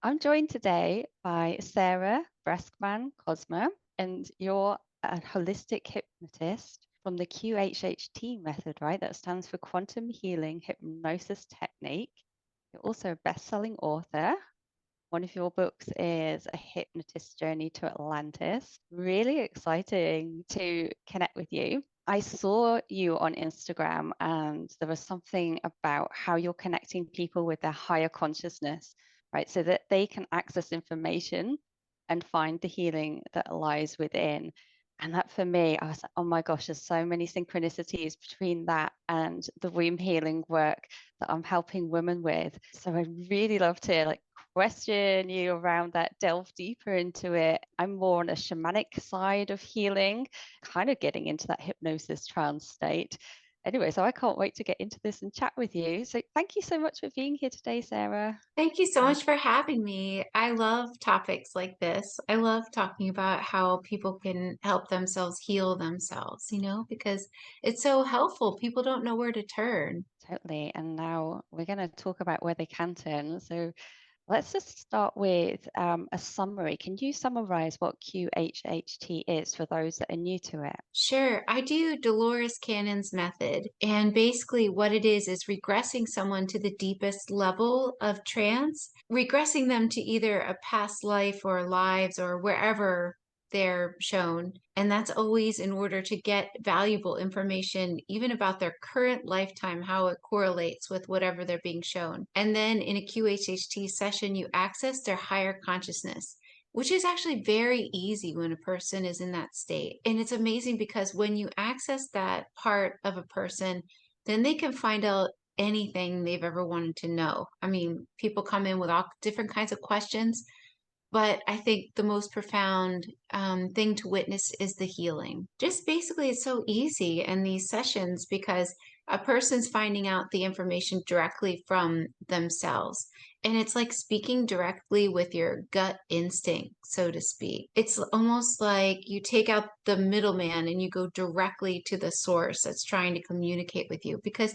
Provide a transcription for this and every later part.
I'm joined today by Sarah Breskman Cosme, and you're a holistic hypnotist from the QHHT method, right? That stands for Quantum Healing Hypnosis Technique. You're also a best-selling author. One of your books is A Hypnotist's Journey to Atlantis. Really exciting to connect with you. I saw you on Instagram, and there was something about how you're connecting people with their higher consciousness, right? So that they can access information and find the healing that lies within. And that for me, I was like, oh my gosh, there's so many synchronicities between that and the womb healing work that I'm helping women with. So I'd really love to question you around that, delve deeper into it. I'm more on a shamanic side of healing, kind of getting into that hypnosis trance state. Anyway, so I can't wait to get into this and chat with you. So thank you so much for being here today, Sarah. Thank you so much for having me. I love topics like this. I love talking about how people can help themselves heal themselves, because it's so helpful. People don't know where to turn. Totally. And now we're going to talk about where they can turn. So let's just start with a summary. Can you summarize what QHHT is for those that are new to it? Sure, I do Delores Cannon's method. And basically, what it is regressing someone to the deepest level of trance, regressing them to either a past life or lives or wherever they're shown. And that's always in order to get valuable information, even about their current lifetime, how it correlates with whatever they're being shown. And then in a QHHT session, you access their higher consciousness, which is actually very easy when a person is in that state. And it's amazing because when you access that part of a person, then they can find out anything they've ever wanted to know. I mean, people come in with all different kinds of questions, but I think the most profound thing to witness is the healing. Just basically, it's so easy in these sessions because a person's finding out the information directly from themselves. And it's like speaking directly with your gut instinct, so to speak. It's almost like you take out the middleman and you go directly to the source that's trying to communicate with you. Because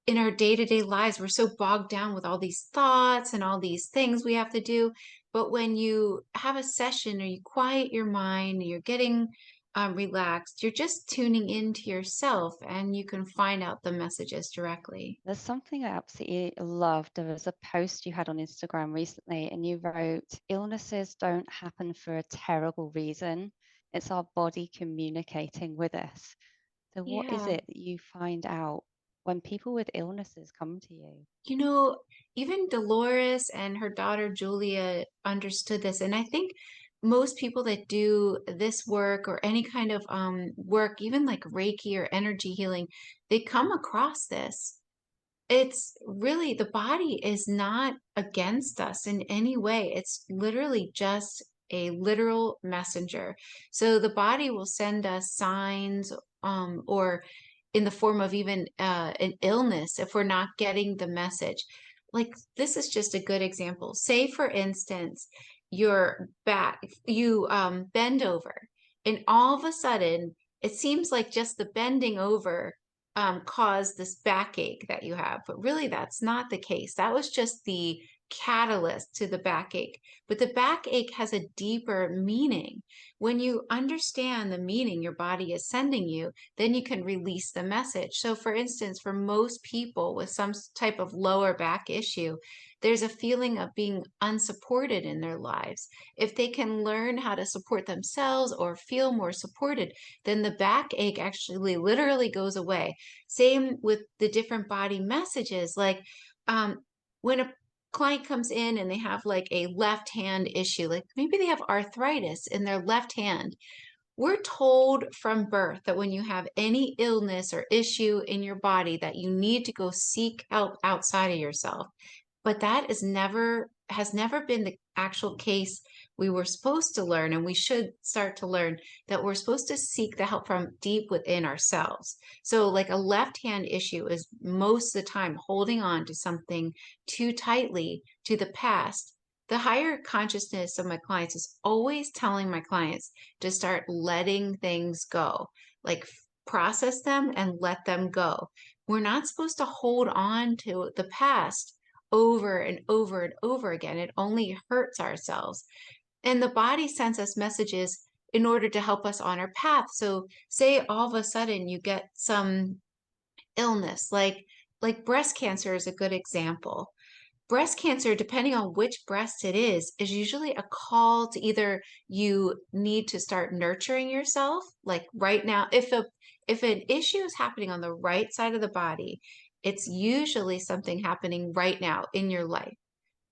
in our day-to-day lives, we're so bogged down with all these thoughts and all these things we have to do. But when you have a session or you quiet your mind, you're getting relaxed, you're just tuning into yourself and you can find out the messages directly. There's something I absolutely loved. There was a post you had on Instagram recently, and you wrote, illnesses don't happen for a terrible reason. It's our body communicating with us. So, what is Yeah. it that you find out when people with illnesses come to you? You know, even Dolores and her daughter Julia understood this. And I think most people that do this work or any kind of work, even like Reiki or energy healing, they come across this. It's really, the body is not against us in any way. It's literally just a literal messenger. So the body will send us signs, or in the form of even an illness if we're not getting the message. Like, this is just a good example. Say, for instance, your back, you bend over, and all of a sudden, it seems like just the bending over cause this backache that you have. But really, that's not the case. That was just the catalyst to the backache. But the backache has a deeper meaning. When you understand the meaning your body is sending you, then you can release the message. So, for instance, for most people with some type of lower back issue, there's a feeling of being unsupported in their lives. If they can learn how to support themselves or feel more supported, then the backache actually literally goes away. Same with the different body messages. Like when a client comes in and they have like a left hand issue, like maybe they have arthritis in their left hand. We're told from birth that when you have any illness or issue in your body that you need to go seek help outside of yourself. But that is never has never been the actual case. We were supposed to learn, and we should start to learn, that we're supposed to seek the help from deep within ourselves. So like a left hand issue is most of the time holding on to something too tightly to the past. The higher consciousness of my clients is always telling my clients to start letting things go, like process them and let them go. We're not supposed to hold on to the past over and over and over again. It only hurts ourselves. And the body sends us messages in order to help us on our path. So say all of a sudden you get some illness, like breast cancer is a good example. Breast cancer, depending on which breast it is usually a call to either you need to start nurturing yourself, like right now, if an issue is happening on the right side of the body, it's usually something happening right now in your life.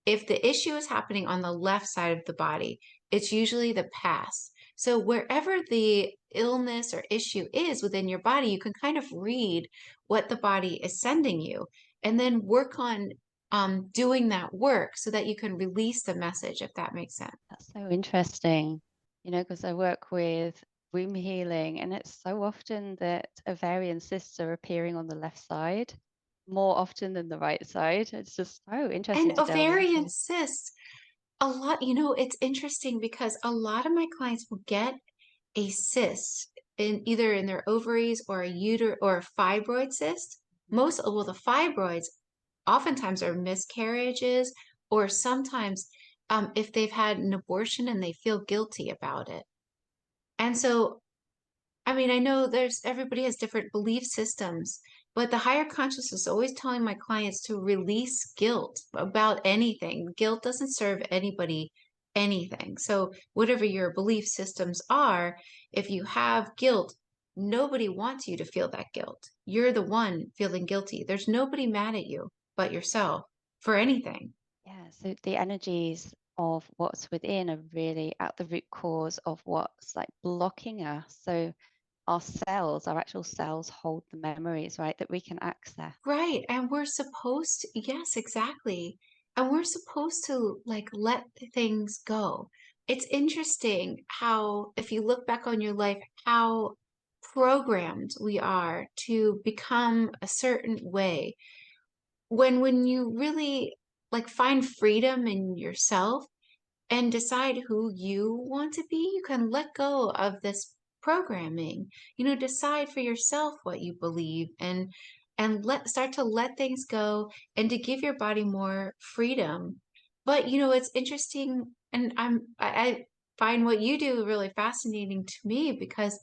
If the issue is happening on the left side of the body, it's usually the past. So wherever the illness or issue is within your body, you can kind of read what the body is sending you and then work on doing that work so that you can release the message, if that makes sense. That's so interesting, because I work with womb healing, and it's so often that ovarian cysts are appearing on the left side more often than the right side. It's just so interesting And to delve ovarian into. cysts, a lot, it's interesting because a lot of my clients will get a cyst in either in their ovaries or a uterus or a fibroid cyst. Well, the fibroids oftentimes are miscarriages, or sometimes if they've had an abortion and they feel guilty about it. And so, I mean, I know everybody has different belief systems, but the higher consciousness is always telling my clients to release guilt about anything. Guilt doesn't serve anybody anything. So, whatever your belief systems are, if you have guilt, nobody wants you to feel that guilt. You're the one feeling guilty. There's nobody mad at you but yourself for anything. Yeah, so the energies of what's within are really at the root cause of what's like blocking us. So our actual cells hold the memories, right, that we can access. Right. And we're supposed to, yes, exactly. And we're supposed to like let things go. It's interesting how, if you look back on your life, how programmed we are to become a certain way. When you really like find freedom in yourself, and decide who you want to be, you can let go of this programming. Decide for yourself what you believe and start to let things go and to give your body more freedom. But it's interesting, and I find what you do really fascinating to me because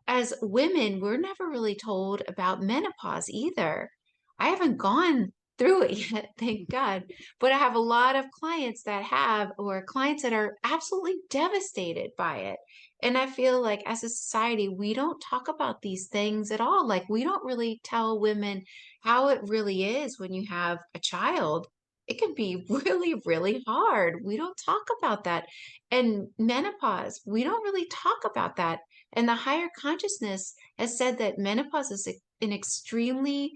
as women, we're never really told about menopause either. I haven't gone through it yet, thank God. But I have a lot of clients that have, or clients that are absolutely devastated by it. And I feel like as a society, we don't talk about these things at all. Like, we don't really tell women how it really is when you have a child. It can be really, really hard. We don't talk about that. And menopause, we don't really talk about that. And the higher consciousness has said that menopause is an extremely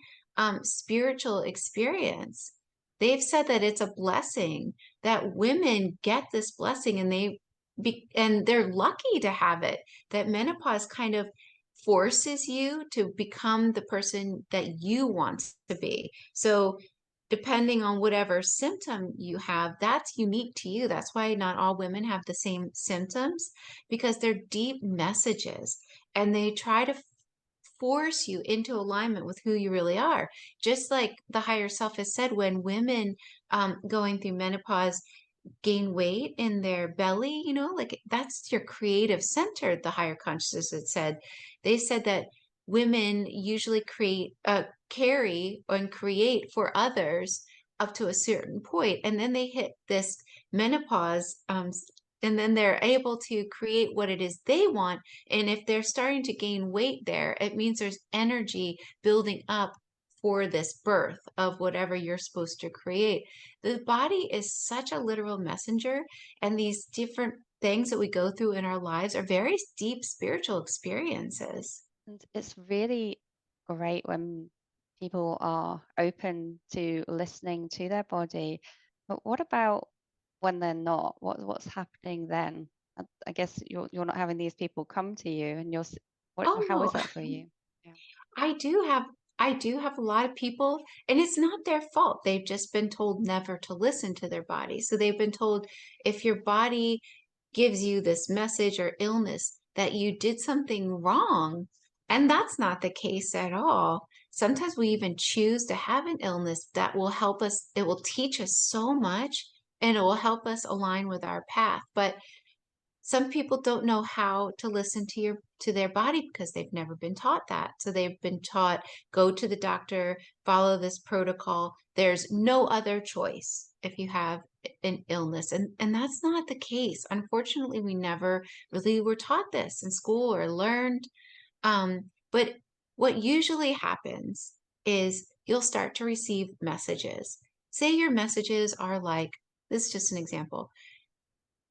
spiritual experience. They've said that it's a blessing, that women get this blessing and and they're lucky to have it, that menopause kind of forces you to become the person that you want to be. So depending on whatever symptom you have, that's unique to you. That's why not all women have the same symptoms, because they're deep messages and they try to force you into alignment with who you really are. Just like the higher self has said, when women going through menopause gain weight in their belly, like that's your creative center, the higher consciousness had said. They said that women usually carry and create for others up to a certain point, and then they hit this menopause, and then they're able to create what it is they want. And if they're starting to gain weight there, it means there's energy building up for this birth of whatever you're supposed to create. The body is such a literal messenger, and these different things that we go through in our lives are very deep spiritual experiences. And it's really great when people are open to listening to their body. But what about when they're not? What's happening then? I guess you're not having these people come to you, and Oh how is no, that for you? Yeah. I do have I do have a lot of people, and it's not their fault. They've just been told never to listen to their body. So they've been told, if your body gives you this message or illness, that you did something wrong. And that's not the case at all. sometimes we even choose to have an illness that will help us, it will teach us so much, and it will help us align with our path. But some people don't know how to listen to their body because they've never been taught that. So they've been taught, go to the doctor, follow this protocol. There's no other choice if you have an illness. And that's not the case. Unfortunately, we never really were taught this in school or learned. But what usually happens is you'll start to receive messages. Say your messages are like, this is just an example.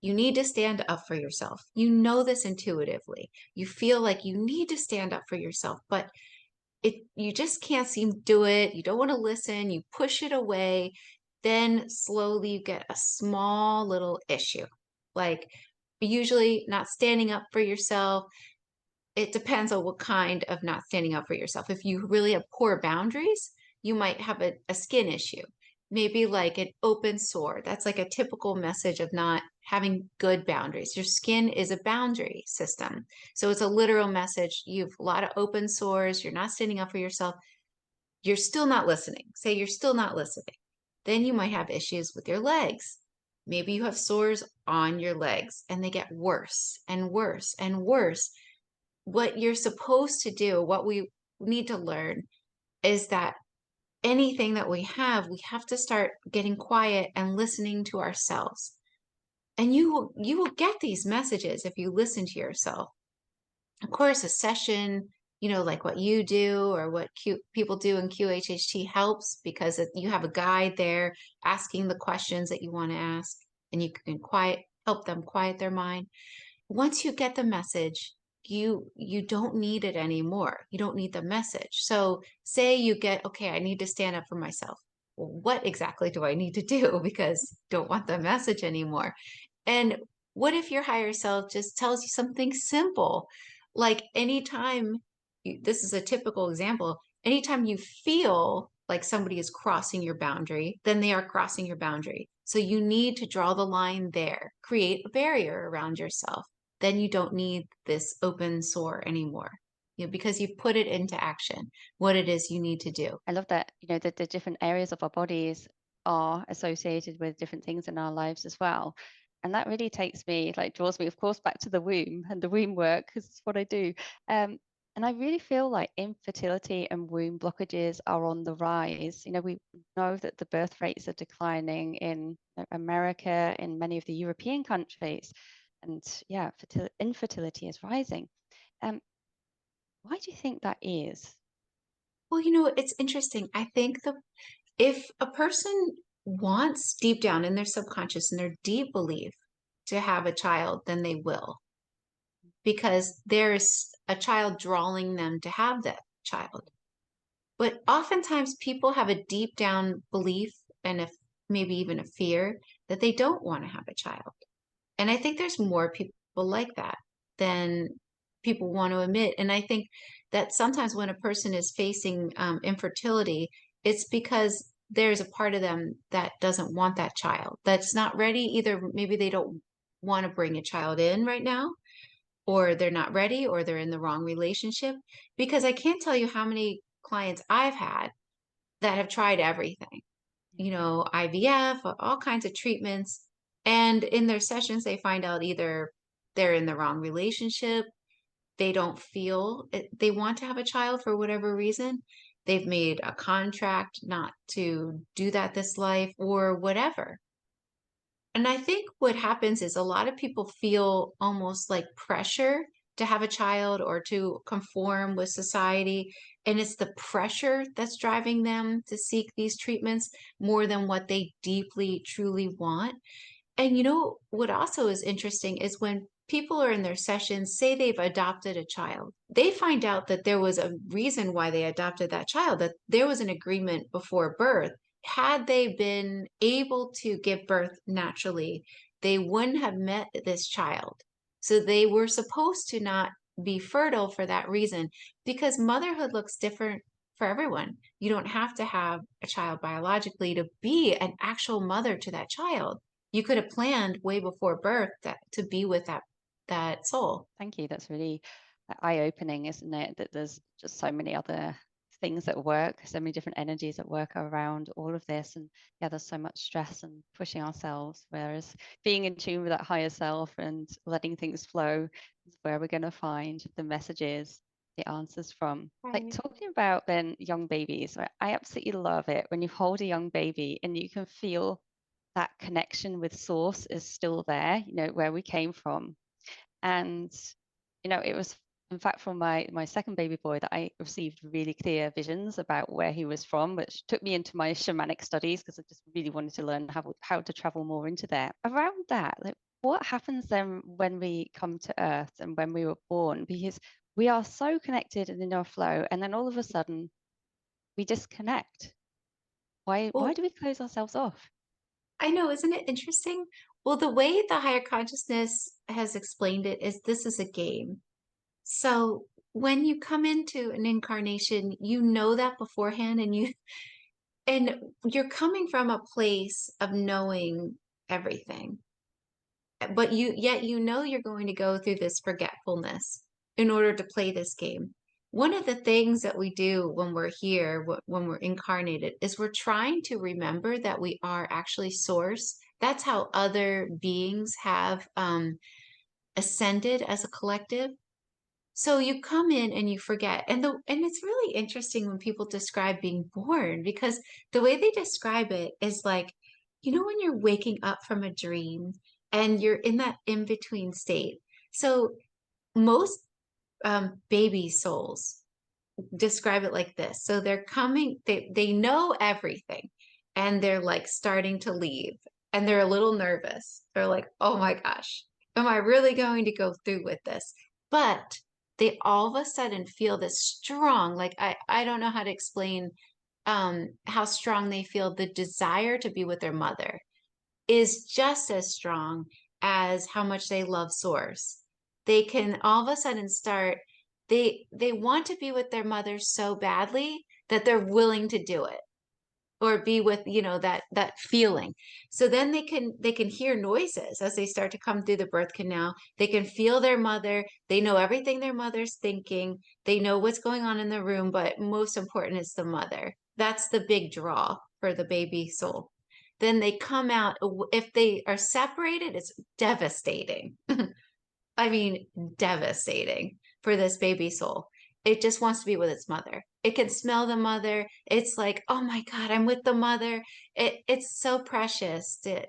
You need to stand up for yourself. You know this intuitively. You feel like you need to stand up for yourself, but you just can't seem to do it. You don't want to listen. You push it away. Then slowly you get a small little issue. Like usually not standing up for yourself. It depends on what kind of not standing up for yourself. If you really have poor boundaries, you might have a skin issue, maybe like an open sore. That's like a typical message of not having good boundaries. Your skin is a boundary system. So it's a literal message. You have a lot of open sores. You're not standing up for yourself. You're still not listening. Say you're still not listening. Then you might have issues with your legs. Maybe you have sores on your legs and they get worse and worse and worse. What you're supposed to do, what we need to learn is that anything that we have to start getting quiet and listening to ourselves. And you will get these messages if you listen to yourself. Of course, a session, like what you do or what people do in QHHT helps because you have a guide there asking the questions that you want to ask, and you can help them quiet their mind. Once you get the message, you don't need it anymore. You don't need the message. So say you get, okay, I need to stand up for myself. Well, what exactly do I need to do? Because don't want the message anymore. And what if your higher self just tells you something simple? Like anytime, this is a typical example, anytime you feel like somebody is crossing your boundary, then they are crossing your boundary. So you need to draw the line there, create a barrier around yourself. Then you don't need this open sore anymore, because you've put it into action, what it is you need to do. I love that, the different areas of our bodies are associated with different things in our lives as well. And that really draws me, of course, back to the womb and the womb work, because it's what I do. And I really feel like infertility and womb blockages are on the rise. We know that the birth rates are declining in America, in many of the European countries. And yeah, infertility is rising. Why do you think that is? Well, it's interesting. I think if a person wants deep down in their subconscious, in their deep belief to have a child, then they will, because there's a child drawing them to have that child. But oftentimes people have a deep down belief and if maybe even a fear that they don't want to have a child. And I think there's more people like that than people want to admit. And I think that sometimes when a person is facing infertility, it's because there's a part of them that doesn't want that child, that's not ready. Either maybe they don't want to bring a child in right now, or they're not ready, or they're in the wrong relationship. Because I can't tell you how many clients I've had that have tried everything, IVF, all kinds of treatments. And in their sessions, they find out either they're in the wrong relationship, they don't feel they want to have a child for whatever reason, they've made a contract not to do that this life, or whatever. And I think what happens is a lot of people feel almost like pressure to have a child or to conform with society. And it's the pressure that's driving them to seek these treatments more than what they deeply, truly want. And what also is interesting is when people are in their sessions, say they've adopted a child, they find out that there was a reason why they adopted that child, that there was an agreement before birth. Had they been able to give birth naturally, they wouldn't have met this child. So they were supposed to not be fertile for that reason, because motherhood looks different for everyone. You don't have to have a child biologically to be an actual mother to that child. You could have planned way before birth to be with that soul. Thank you. That's really eye-opening, isn't it? That there's just so many other things at work, so many different energies at work around all of this. And yeah, there's so much stress and pushing ourselves, whereas being in tune with that higher self and letting things flow is where we're going to find the messages, the answers from. Like Right. talking about then young babies, right? I absolutely love it when you hold a young baby and you can feel that connection with source is still there, where we came from. And it was in fact from my second baby boy that I received really clear visions about where he was from, which took me into my shamanic studies because I just really wanted to learn how to travel more into there. Around that, like what happens then when we come to Earth and when we were born? Because we are so connected and in our flow, and then all of a sudden we disconnect. Why Well, do we close ourselves off? I know, isn't it interesting? Well, the way the higher consciousness has explained it is this is a game. So when you come into an incarnation, you know that beforehand, and you're coming from a place of knowing everything. But yet you know you're going to go through this forgetfulness in order to play this game. One of the things that we do when we're here, when we're incarnated, is we're trying to remember that we are actually source. That's how other beings have ascended as a collective. So you come in and you forget. And it's really interesting when people describe being born, because the way they describe it is like, when you're waking up from a dream and you're in that in-between state. So most baby souls describe it like this. So they're coming, they know everything, and they're like starting to leave, and they're a little nervous. They're like, oh my gosh, am I really going to go through with this? But they all of a sudden feel this strong, like I don't know how to explain how strong they feel. The desire to be with their mother is just as strong as how much they love source. They can all of a sudden start, they want to be with their mother so badly that they're willing to do it, or be with, that feeling. So then they can hear noises as they start to come through the birth canal. They can feel their mother. They know everything their mother's thinking. They know what's going on in the room, but most important is the mother. That's the big draw for the baby soul. Then they come out. If they are separated, it's devastating. I mean, devastating for this baby soul. It just wants to be with its mother. It can smell the mother. It's like, oh my God, I'm with the mother. It's so precious to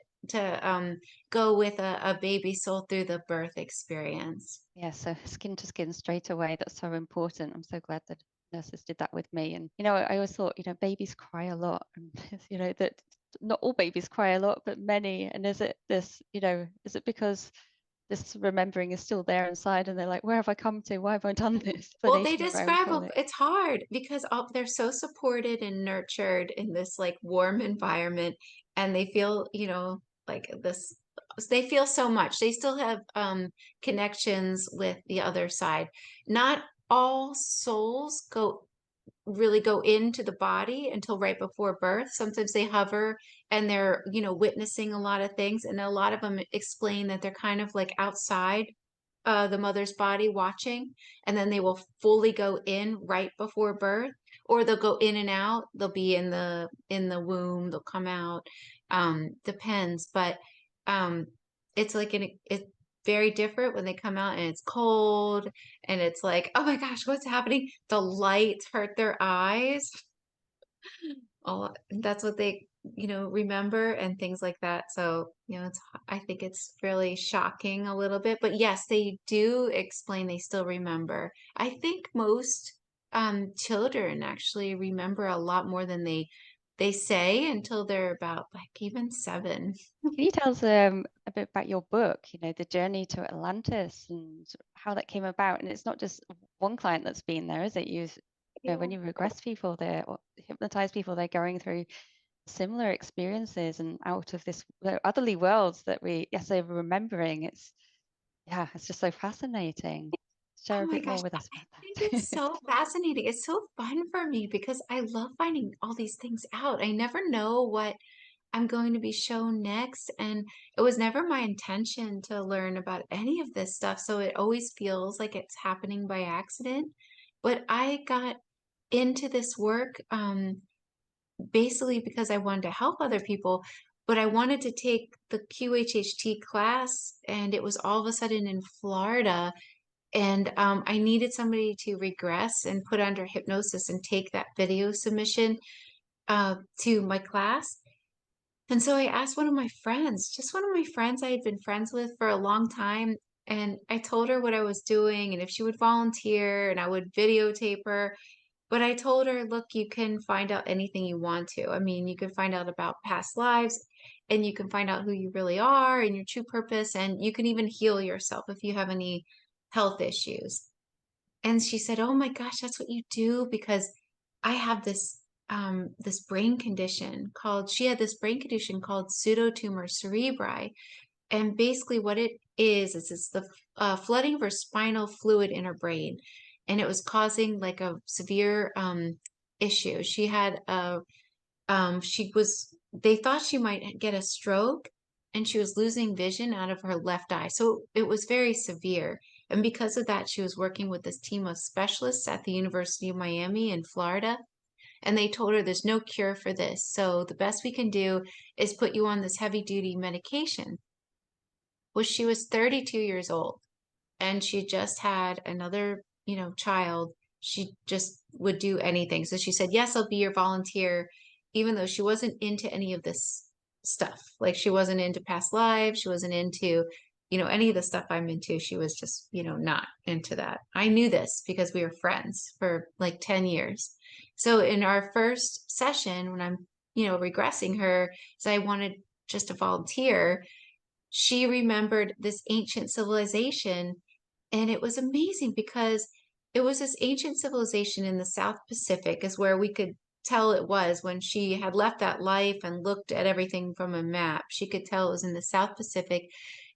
go with a baby soul through the birth experience. Yeah, so skin to skin straight away. That's so important. I'm so glad that nurses did that with me. And, I always thought, babies cry a lot. And, that not all babies cry a lot, but many. And is it this, is it because this remembering is still there inside and they're like, where have I come to? Why have I done this? Well, they Explanation of our own describe colic. it's hard because they're so supported and nurtured in this like warm environment, and they feel, like this, they feel so much. They still have connections with the other side. Not all souls really go into the body until right before birth. Sometimes they hover and they're, witnessing a lot of things, and a lot of them explain that they're kind of like outside the mother's body watching, and then they will fully go in right before birth, or they'll go in and out. They'll be in the womb, they'll come out. Depends, but um, it's like it's very different when they come out and it's cold, and it's like, oh my gosh, what's happening? The lights hurt their eyes. Oh, that's what they, remember, and things like that. So, I think it's really shocking a little bit, but yes, they do explain they still remember. I think most children actually remember a lot more than they say until they're about like even 7. Can you tell us a bit about your book, the journey to Atlantis and how that came about? And it's not just one client that's been there, is it? When Yeah. you regress people, or hypnotize people, they're going through similar experiences and out of this otherly worlds that yes, they're remembering. It's just so fascinating. Share Oh a my bit gosh, more with I us about think it's that. so fascinating. It's so fun for me because I love finding all these things out. I never know what I'm going to be shown next. And it was never my intention to learn about any of this stuff. So it always feels like it's happening by accident. But I got into this work basically because I wanted to help other people, but I wanted to take the QHHT class, and it was all of a sudden in Florida. And I needed somebody to regress and put under hypnosis and take that video submission to my class. And so I asked one of my friends, just one of my friends I had been friends with for a long time. And I told her what I was doing and if she would volunteer and I would videotape her. But I told her, look, you can find out anything you want to. I mean, you can find out about past lives and you can find out who you really are and your true purpose. And you can even heal yourself if you have any health issues. And she said, "Oh my gosh, that's what you do because I have this brain condition called she had this brain condition called pseudotumor cerebri, and basically what it is it's the flooding of her spinal fluid in her brain, and it was causing like a severe issue. She had a she was they thought she might get a stroke and she was losing vision out of her left eye. So it was very severe. And because of that, she was working with this team of specialists at the University of Miami in Florida. And they told her there's no cure for this. So the best we can do is put you on this heavy duty medication. Well, she was 32 years old and she just had another, child. She just would do anything. So she said, yes, I'll be your volunteer, even though she wasn't into any of this stuff. Like she wasn't into past lives. She wasn't into, any of the stuff I'm into. She was just, not into that. I knew this because we were friends for like 10 years. So in our first session, when I'm, regressing her, so I wanted just to volunteer, she remembered this ancient civilization. And it was amazing because it was this ancient civilization in the South Pacific, is where we could tell it was when she had left that life and looked at everything from a map. She could tell it was in the South Pacific.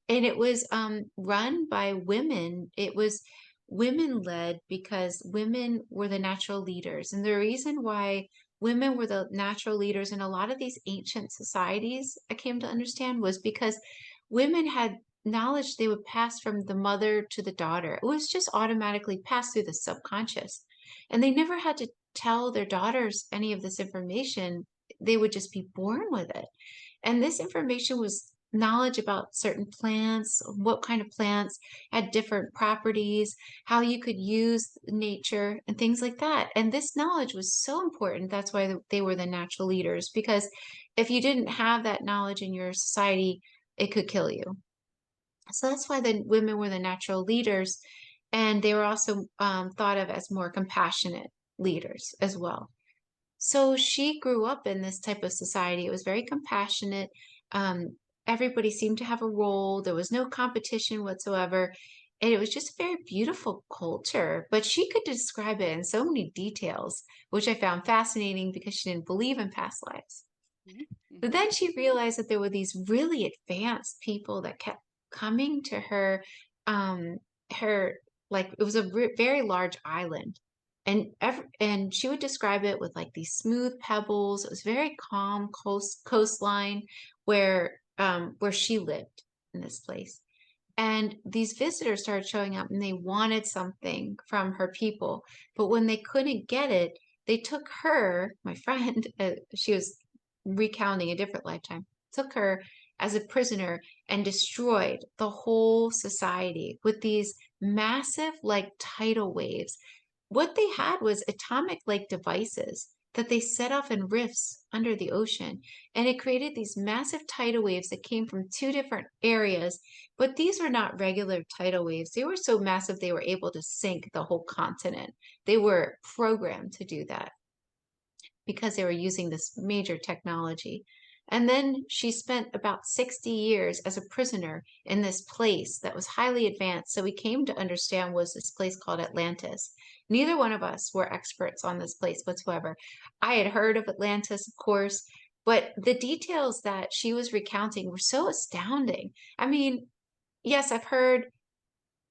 And it was run by women. It was women led because women were the natural leaders. And the reason why women were the natural leaders in a lot of these ancient societies, I came to understand, was because women had knowledge they would pass from the mother to the daughter. It was just automatically passed through the subconscious. And they never had to tell their daughters any of this information. They would just be born with it. And this information was knowledge about certain plants, what kind of plants had different properties, how you could use nature and things like that. And this knowledge was so important. That's why they were the natural leaders, because if you didn't have that knowledge in your society, it could kill you. So that's why the women were the natural leaders. And they were also thought of as more compassionate leaders as well. So she grew up in this type of society. It was very compassionate. Um, Everybody seemed to have a role. There was no competition whatsoever. And it was just a very beautiful culture. But she could describe it in so many details, which I found fascinating because she didn't believe in past lives. But then she realized that there were these really advanced people that kept coming to her, her like it was a very large island, and she would describe it with like these smooth pebbles. It was very calm coastline where she lived in this place. And these visitors started showing up and they wanted something from her people. But when they couldn't get it, they took her, my friend, she was recounting a different lifetime, took her as a prisoner and destroyed the whole society with these massive, like tidal waves. What they had was atomic like devices that they set off in rifts under the ocean. And it created these massive tidal waves that came from two different areas. But these were not regular tidal waves. They were so massive they were able to sink the whole continent. They were programmed to do that because they were using this major technology. And then she spent about 60 years as a prisoner in this place that was highly advanced. So we came to understand was this place called Atlantis. Neither one of us were experts on this place whatsoever. I had heard of Atlantis, of course, but the details that she was recounting were so astounding. I mean, yes, I've heard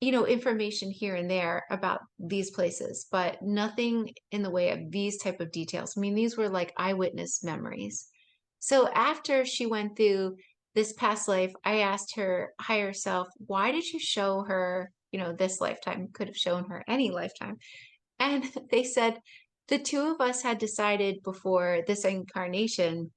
information here and there about these places, but nothing in the way of these type of details. I mean, these were like eyewitness memories. So after she went through this past life, I asked her higher self, why did you show her, this lifetime? Could have shown her any lifetime. And they said, the two of us had decided before this incarnation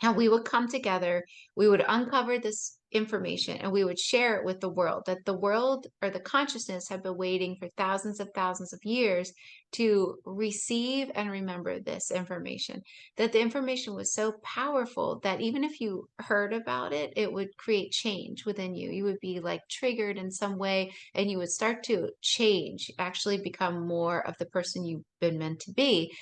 how we would come together, we would uncover this information, and we would share it with the world. That the world or the consciousness had been waiting for thousands of years to receive and remember this information. That the information was so powerful that even if you heard about it, it would create change within you. You would be like triggered in some way, and you would start to change, actually become more of the person you've been meant to be.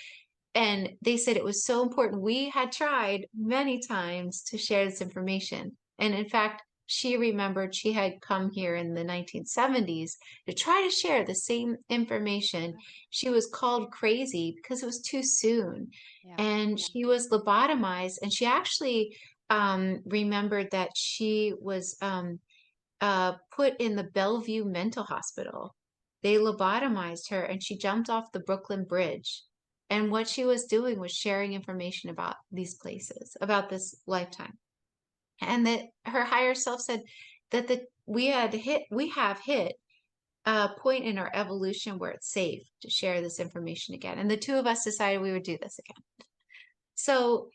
And they said it was so important. We had tried many times to share this information. And in fact, she remembered she had come here in the 1970s to try to share the same information. She was called crazy because it was too soon. Yeah. And she was lobotomized. And she actually remembered that she was put in the Bellevue Mental Hospital. They lobotomized her and she jumped off the Brooklyn Bridge. And what she was doing was sharing information about these places, about this lifetime. And that her higher self said that we have hit a point in our evolution where it's safe to share this information again. And the two of us decided we would do this again. So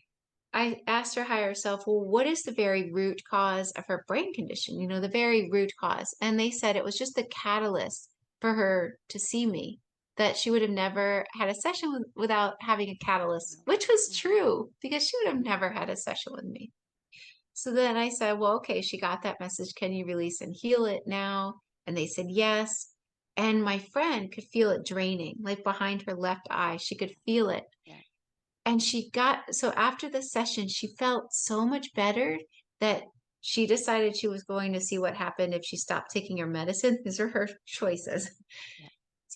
I asked her higher self, well, what is the very root cause of her brain condition? You know, the very root cause. And they said it was just the catalyst for her to see me, that she would have never had a session without having a catalyst, which was true because she would have never had a session with me. So then I said, well, okay, she got that message. Can you release and heal it now? And they said, yes. And my friend could feel it draining, like behind her left eye. She could feel it. Yeah. And so after the session, she felt so much better that she decided she was going to see what happened if she stopped taking her medicine. These are her choices. Yeah.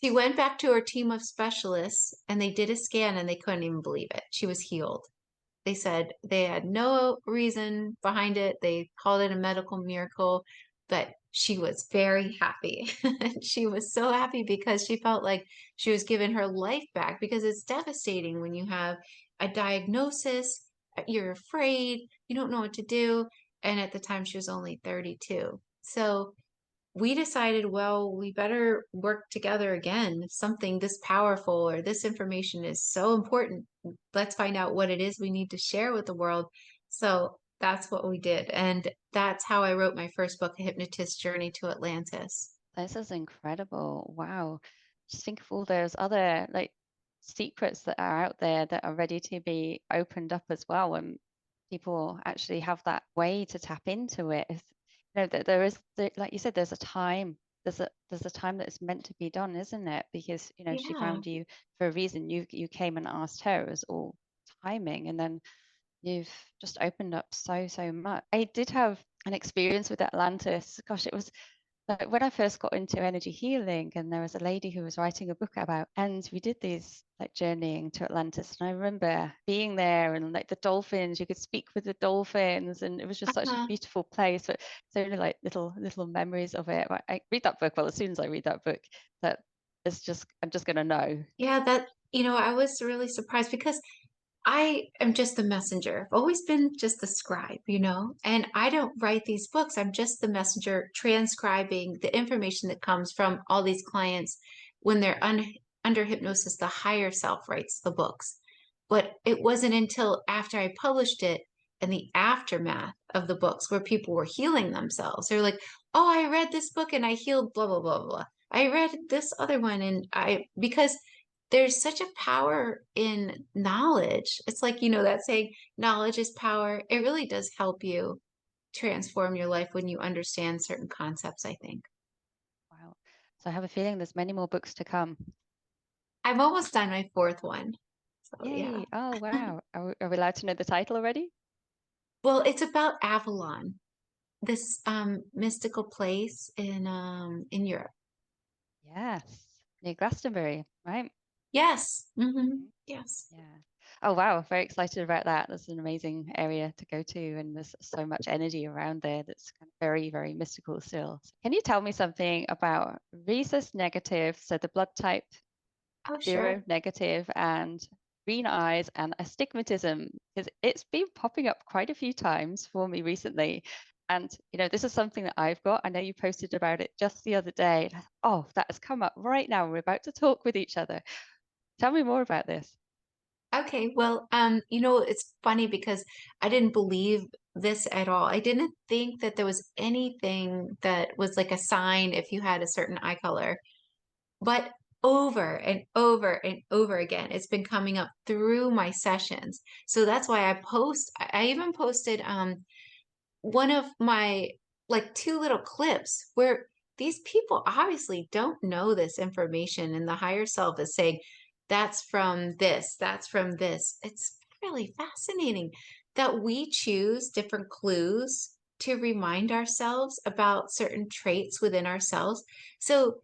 She went back to her team of specialists and they did a scan and they couldn't even believe it. She was healed. They said they had no reason behind it. They called it a medical miracle, but she was very happy. She was so happy because she felt like she was given her life back, because it's devastating when you have a diagnosis, you're afraid, you don't know what to do. And at the time she was only 32. So we decided, well, we better work together again. If something this powerful or this information is so important, let's find out what it is we need to share with the world. So that's what we did. And that's how I wrote my first book, A Hypnotist's Journey to Atlantis. This is incredible. Wow. Just think of all those other like secrets that are out there that are ready to be opened up as well. And people actually have that way to tap into it. That there is, like you said, there's a time. There's a time that it's meant to be done, isn't it? Because she Yeah. found you for a reason. You came and asked her. It was all timing, and then you've just opened up so much. I did have an experience with Atlantis. Gosh, it was like when I first got into energy healing, and there was a lady who was writing a book about, and we did these like journeying to Atlantis. And I remember being there, and like the dolphins, you could speak with the dolphins, and it was just such a Uh-huh. beautiful place. But so many like little memories of it. I read that book. Well, as soon as I read that book, that it's just I'm just gonna know. Yeah, I was really surprised because I am just the messenger. I've always been just the scribe, and I don't write these books. I'm just the messenger transcribing the information that comes from all these clients when they're under hypnosis. The higher self writes the books. But it wasn't until after I published it and the aftermath of the books where people were healing themselves. They're like, oh, I read this book and I healed blah, blah, blah, blah. I read this other one because there's such a power in knowledge. It's like, that saying, knowledge is power. It really does help you transform your life when you understand certain concepts, I think. Wow. So I have a feeling there's many more books to come. I'm almost done my fourth one. So, yeah. Yay. Oh, wow. Are we allowed to know the title already? Well, it's about Avalon, this mystical place in Europe. Yes. Near Glastonbury, right? Yes. Mhm. Yes. Yeah. Oh, wow. Very excited about that. That's an amazing area to go to. And there's so much energy around there that's kind of very mystical still. So can you tell me something about Rhesus negative, so the blood type Oh, sure. 0 negative, and green eyes and astigmatism? Because it's been popping up quite a few times for me recently. And, this is something that I've got. I know you posted about it just the other day. Oh, that has come up right now. We're about to talk with each other. Tell me more about this. Okay, well, it's funny because I didn't believe this at all. I didn't think that there was anything that was like a sign if you had a certain eye color. But over and over and over again, it's been coming up through my sessions. So that's why I even posted one of my like two little clips where these people obviously don't know this information, and the higher self is saying, that's from this, that's from this. It's really fascinating that we choose different clues to remind ourselves about certain traits within ourselves. So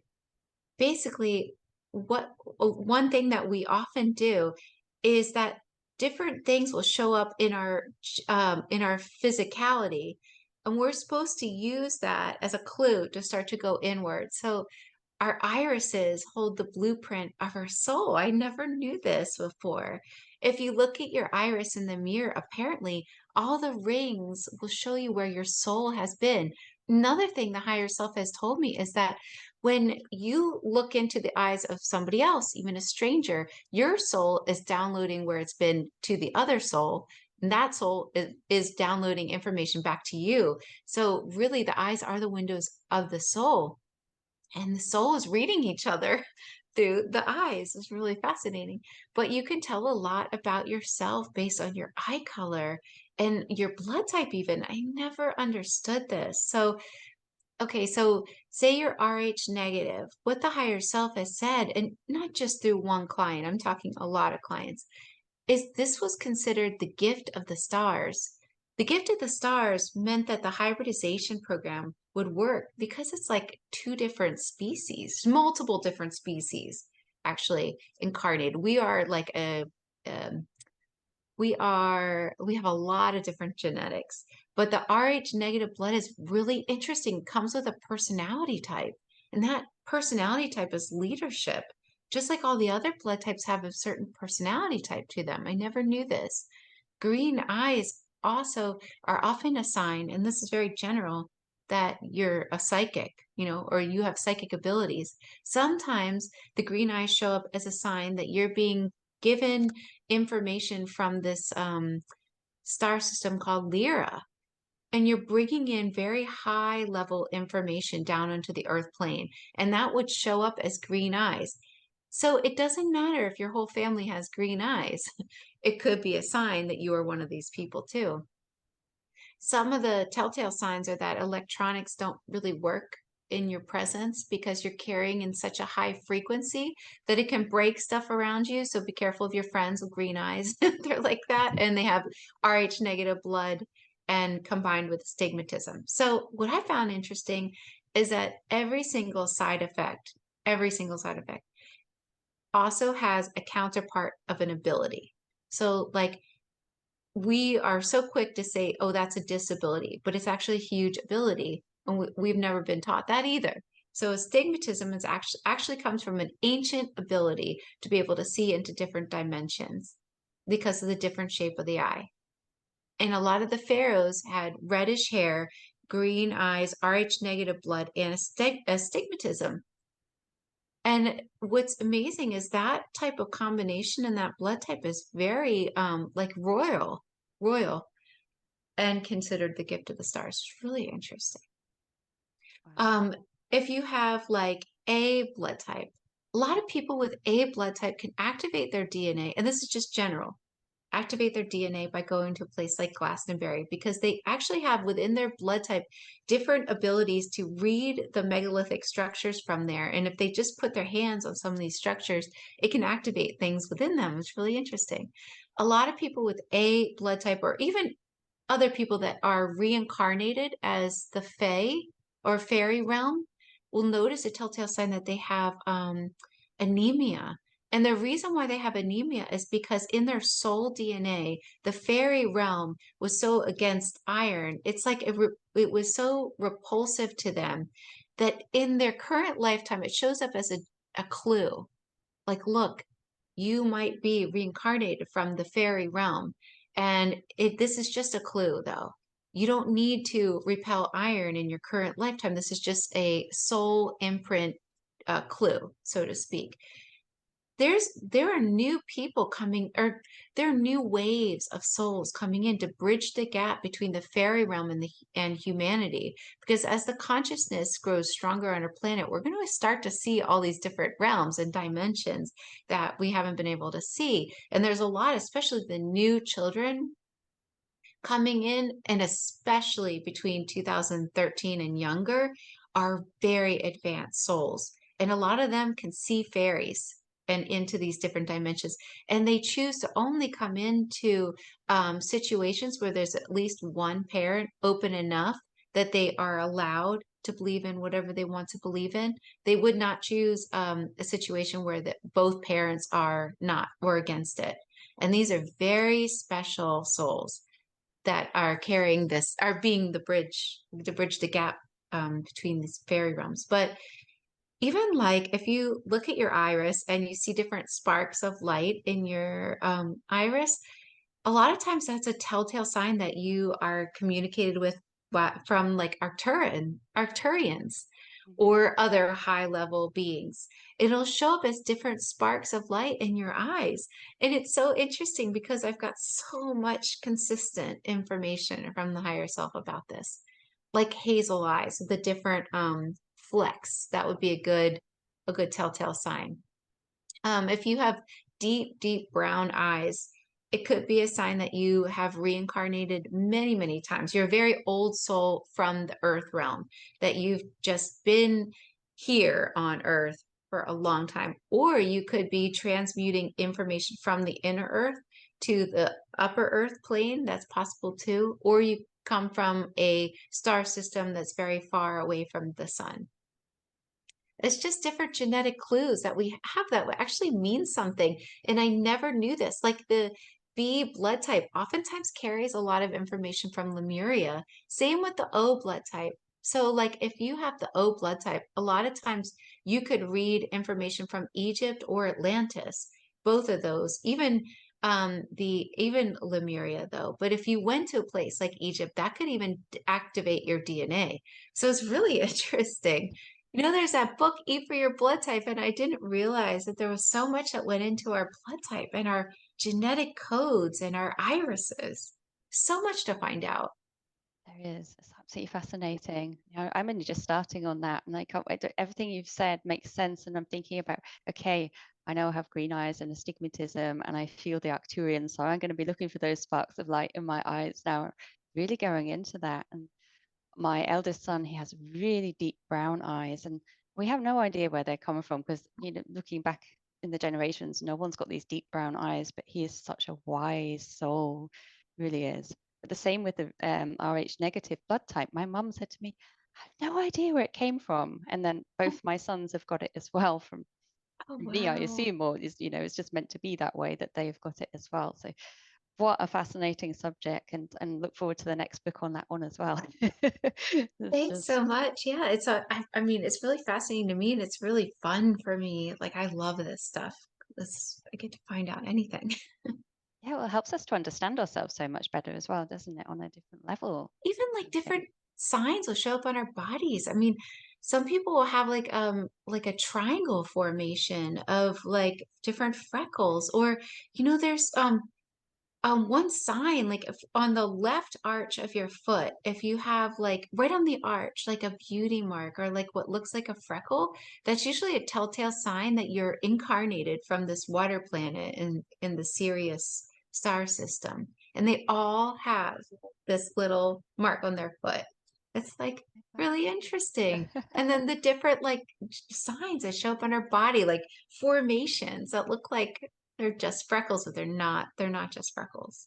basically, what one thing that we often do is that different things will show up in our physicality, and we're supposed to use that as a clue to start to go inward. So our irises hold the blueprint of our soul. I never knew this before. If you look at your iris in the mirror, apparently all the rings will show you where your soul has been. Another thing the higher self has told me is that when you look into the eyes of somebody else, even a stranger, your soul is downloading where it's been to the other soul. And that soul is downloading information back to you. So, really, the eyes are the windows of the soul, and the soul is reading each other through the eyes. It's really fascinating. But you can tell a lot about yourself based on your eye color and your blood type, even. I never understood this. So, okay, so say you're Rh negative, what the higher self has said, and not just through one client, I'm talking a lot of clients, is this was considered the gift of the stars. The gift of the stars meant that the hybridization program would work because it's like two different species, multiple different species actually incarnated. We are like um, we have a lot of different genetics, but the Rh negative blood is really interesting. It comes with a personality type, and that personality type is leadership. Just like all the other blood types have a certain personality type to them. I never knew this. Green eyes also are often a sign, and this is very general, that you're a psychic, or you have psychic abilities. Sometimes the green eyes show up as a sign that you're being given information from this star system called Lyra, and you're bringing in very high level information down onto the earth plane, and that would show up as green eyes. So it doesn't matter if your whole family has green eyes. It could be a sign that you are one of these people too. Some of the telltale signs are that electronics don't really work in your presence because you're carrying in such a high frequency that it can break stuff around you. So be careful of your friends with green eyes. They're like that, and they have Rh negative blood and combined with astigmatism. So what I found interesting is that every single side effect also has a counterpart of an ability. So like we are so quick to say, oh, that's a disability, but it's actually a huge ability. And we've never been taught that either. So astigmatism is actually comes from an ancient ability to be able to see into different dimensions because of the different shape of the eye. And a lot of the pharaohs had reddish hair, green eyes, Rh negative blood, and astigmatism. And what's amazing is that type of combination and that blood type is very like royal, and considered the gift of the stars. It's really interesting. Wow. If you have like A blood type, a lot of people with A blood type can activate their DNA, and this is just general, activate their DNA by going to a place like Glastonbury, because they actually have within their blood type different abilities to read the megalithic structures from there. And if they just put their hands on some of these structures, it can activate things within them. It's really interesting. A lot of people with A blood type, or even other people that are reincarnated as the Fae or fairy realm, will notice a telltale sign that they have anemia. And the reason why they have anemia is because in their soul DNA, the fairy realm was so against iron. It's like it was so repulsive to them that in their current lifetime, it shows up as a clue. Like, look, you might be reincarnated from the fairy realm. And this is just a clue, though. You don't need to repel iron in your current lifetime. This is just a soul imprint clue, so to speak. there are new people coming, or there are new waves of souls coming in to bridge the gap between the fairy realm and humanity. Because as the consciousness grows stronger on our planet, we're going to start to see all these different realms and dimensions that we haven't been able to see. And there's a lot, especially the new children coming in, and especially between 2013 and younger, are very advanced souls. And a lot of them can see fairies and into these different dimensions. And they choose to only come into situations where there's at least one parent open enough that they are allowed to believe in whatever they want to believe in. They would not choose a situation where both parents are not or against it. And these are very special souls that are carrying this, are being the bridge to bridge the gap between these fairy realms. But even like if you look at your iris and you see different sparks of light in your iris, a lot of times that's a telltale sign that you are communicated with from like Arcturians or other high level beings. It'll show up as different sparks of light in your eyes. And it's so interesting because I've got so much consistent information from the higher self about this. Like hazel eyes, the different flecks, that would be a good telltale sign. If you have deep brown eyes, it could be a sign that you have reincarnated many, many times. You're a very old soul from the earth realm, that you've just been here on earth for a long time. Or you could be transmuting information from the inner earth to the upper earth plane. That's possible too. Or you come from a star system that's very far away from the sun. It's just different genetic clues that we have that actually mean something. And I never knew this. Like the B blood type oftentimes carries a lot of information from Lemuria. Same with the O blood type. So like if you have the O blood type, a lot of times you could read information from Egypt or Atlantis, both of those, even even Lemuria though. But if you went to a place like Egypt, that could even activate your DNA. So it's really interesting. You know, there's that book, Eat for Your Blood Type, and I didn't realize that there was so much that went into our blood type and our genetic codes and our irises. So much to find out. There is. It's absolutely fascinating. I'm only just starting on that, and I can't wait. Everything you've said makes sense, and I'm thinking about, okay, I know I have green eyes and astigmatism, and I feel the Arcturian, so I'm going to be looking for those sparks of light in my eyes now, really going into that. And my eldest son, he has really deep brown eyes, and we have no idea where they're coming from because, looking back in the generations, no one's got these deep brown eyes, but he is such a wise soul, really is. But the same with the Rh negative blood type. My mum said to me, I have no idea where it came from. And then both my sons have got it as well from Oh, me, I wow. assume, or it's just meant to be that way that they've got it as well. So what a fascinating subject, and look forward to the next book on that one as well. It's Thanks so just, much. Yeah, I mean, it's really fascinating to me and it's really fun for me. Like, I love this stuff. I get to find out anything. yeah, well, it helps us to understand ourselves so much better as well, doesn't it, on a different level? Even like Okay. different signs will show up on our bodies. I mean, some people will have like a triangle formation of like different freckles, or there's one sign like if on the left arch of your foot, if you have like right on the arch like a beauty mark or like what looks like a freckle, that's usually a telltale sign that you're incarnated from this water planet in the Sirius star system. And they all have this little mark on their foot. It's like really interesting. And then the different like signs that show up on our body, like formations that look like they're just freckles, but they're not just freckles.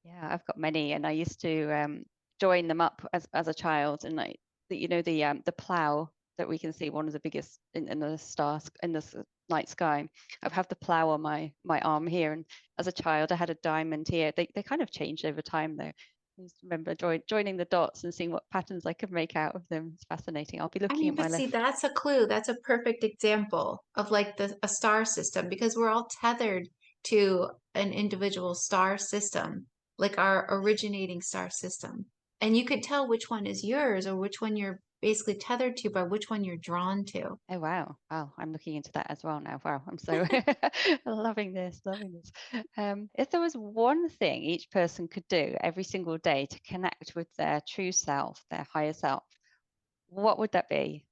Yeah, I've got many, and I used to join them up as a child, and like the plow that we can see, one of the biggest in the stars in the night sky. I have the plow on my arm here, and as a child, I had a diamond here. They kind of changed over time though. I just remember joining the dots and seeing what patterns I could make out of them. It's fascinating. I'll be I looking mean, at my but see, left. that's a clue. That's a perfect example of like a star system because we're all tethered to an individual star system, like our originating star system. And you could tell which one is yours or which one basically tethered to by which one you're drawn to. Oh, wow. Wow. I'm looking into that as well now. Wow. I'm so loving this, loving this. If there was one thing each person could do every single day to connect with their true self, their higher self, what would that be?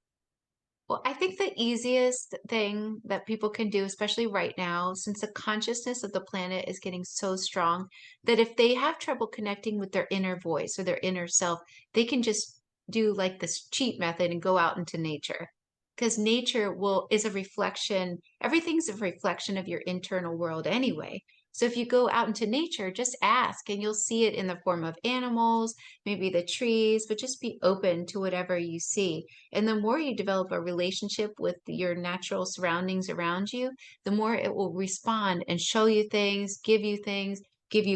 Well, I think the easiest thing that people can do, especially right now, since the consciousness of the planet is getting so strong, that if they have trouble connecting with their inner voice or their inner self, they can just do like this cheat method and go out into nature. Because nature is a reflection, everything's a reflection of your internal world anyway. So if you go out into nature, just ask and you'll see it in the form of animals, maybe the trees, but just be open to whatever you see. And the more you develop a relationship with your natural surroundings around you, the more it will respond and show you things, give you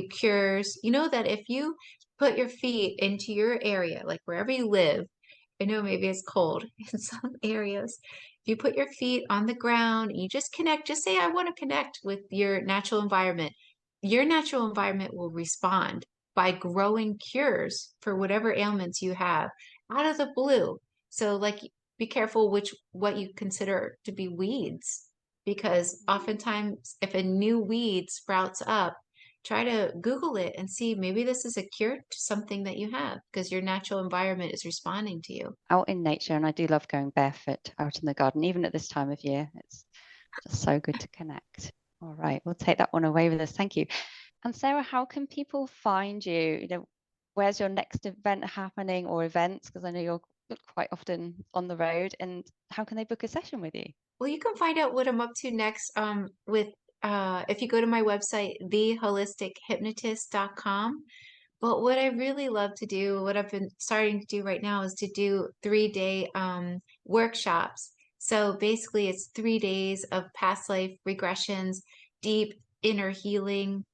cures. You know that if you put your feet into your area, like wherever you live, I know maybe it's cold in some areas. If you put your feet on the ground and you just connect, just say, I want to connect with your natural environment will respond by growing cures for whatever ailments you have out of the blue. So like be careful what you consider to be weeds, because oftentimes if a new weed sprouts up, try to Google it and see maybe this is a cure to something that you have because your natural environment is responding to you. Out in nature, and I do love going barefoot out in the garden, even at this time of year. It's just so good to connect. All right, we'll take that one away with us. Thank you. And Sarah, how can people find you? Where's your next event happening or events? Because I know you're quite often on the road. And how can they book a session with you? Well, you can find out what I'm up to next with if you go to my website, theholistichehypnotist.com. But what I really love to do, what I've been starting to do right now is to do 3-day workshops. So basically, it's 3 days of past life regressions, deep inner healing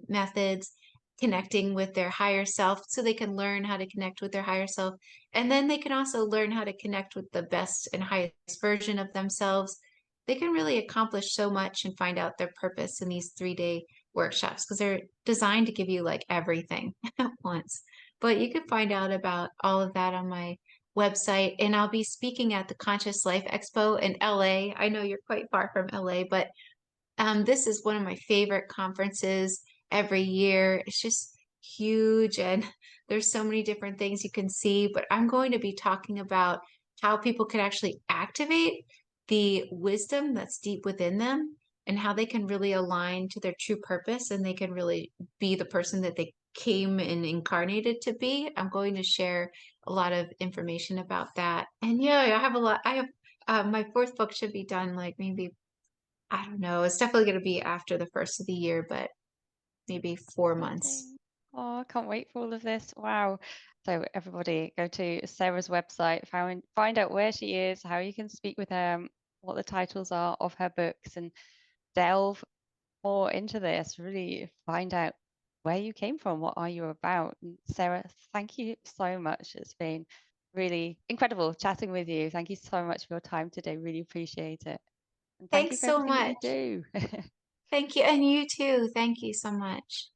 methods, connecting with their higher self so they can learn how to connect with their higher self. And then they can also learn how to connect with the best and highest version of themselves. They can really accomplish so much and find out their purpose in these 3-day workshops because they're designed to give you like everything at once. But you can find out about all of that on my website. And I'll be speaking at the Conscious Life Expo in LA. I know you're quite far from LA, but this is one of my favorite conferences every year. It's just huge and there's so many different things you can see, but I'm going to be talking about how people can actually activate the wisdom that's deep within them and how they can really align to their true purpose and they can really be the person that they came and incarnated to be. I'm going to share a lot of information about that. And yeah, I have a lot. I have my fourth book should be done like maybe I don't know. It's definitely going to be after the first of the year, but maybe 4 months. Exciting. Oh, I can't wait for all of this. Wow. So everybody go to Sarah's website, find out where she is, how you can speak with her, what the titles are of her books, and delve more into this, really find out where you came from, what are you about. And Sarah, thank you so much. It's been really incredible chatting with you. Thank you so much for your time today. Really appreciate it. And thank you Thanks for so everything that you much. do. Thank you. And you too. Thank you so much.